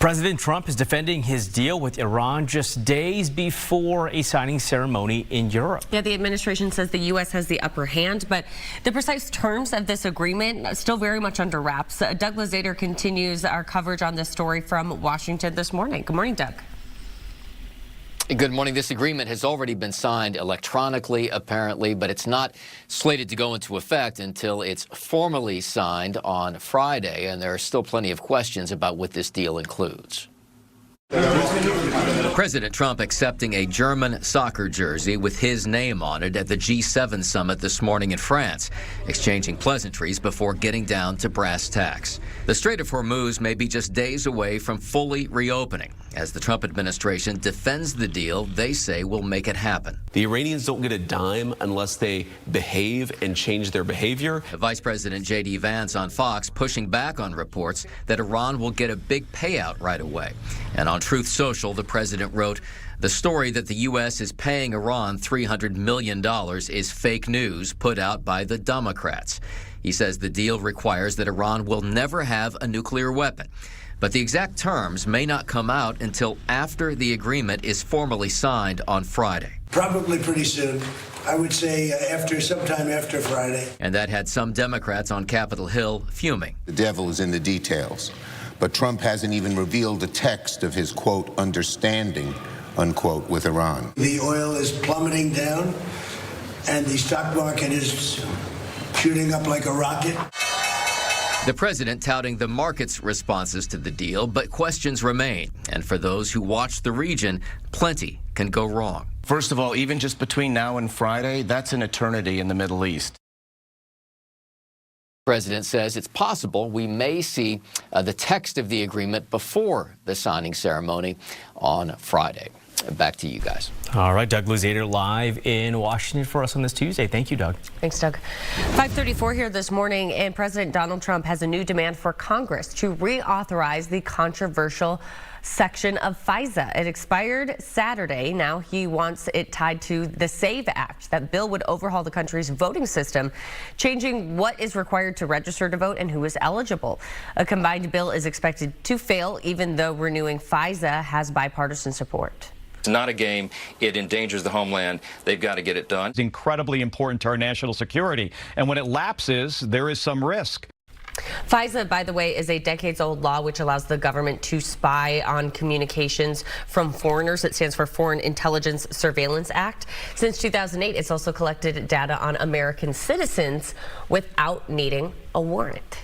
President Trump is defending his deal with Iran just days before a signing ceremony in Europe. Yeah, the administration says the U.S. has the upper hand, but the precise terms of this agreement are still very much under wraps. Doug Lazater continues our coverage on this story from Washington this morning. Good morning, Doug. Good morning. This agreement has already been signed electronically, apparently, but it's not slated to go into effect until it's formally signed on Friday, and there are still plenty of questions about what this deal includes. President Trump accepting a German soccer jersey with his name on it at the G7 summit this morning in France, exchanging pleasantries before getting down to brass tacks. The Strait of Hormuz may be just days away from fully reopening, as the Trump administration defends the deal they say will make it happen. The Iranians don't get a dime unless they behave and change their behavior. Vice President J.D. Vance on Fox pushing back on reports that Iran will get a big payout right away. And on Truth Social, the president wrote, "The story that the U.S. is paying Iran $300 million is fake news put out by the Democrats." He says the deal requires that Iran will never have a nuclear weapon. But the exact terms may not come out until after the agreement is formally signed on Friday. Probably pretty soon. I would say sometime after Friday. And that had some Democrats on Capitol Hill fuming. The devil is in the details. But Trump hasn't even revealed the text of his, quote, understanding, unquote, with Iran. The oil is plummeting down, and the stock market is shooting up like a rocket. The president touting the market's responses to the deal, but questions remain. And for those who watch the region, plenty can go wrong. First of all, even just between now and Friday, that's an eternity in the Middle East. The president says it's possible we may see the text of the agreement before the signing ceremony on Friday. Back to you guys. All right, Doug Lazater live in Washington for us on this Tuesday. Thank you, Doug. Thanks, Doug. 5:34 here this morning, and President Donald Trump has a new demand for Congress to reauthorize the controversial section of FISA. It expired Saturday. Now he wants it tied to the SAVE Act. That bill would overhaul the country's voting system, changing what is required to register to vote and who is eligible. A combined bill is expected to fail, even though renewing FISA has bipartisan support. It's not a game. It endangers the homeland. They've got to get it done. It's incredibly important to our national security. And when it lapses, there is some risk. FISA, by the way, is a decades-old law which allows the government to spy on communications from foreigners. It stands for Foreign Intelligence Surveillance Act. Since 2008, it's also collected data on American citizens without needing a warrant.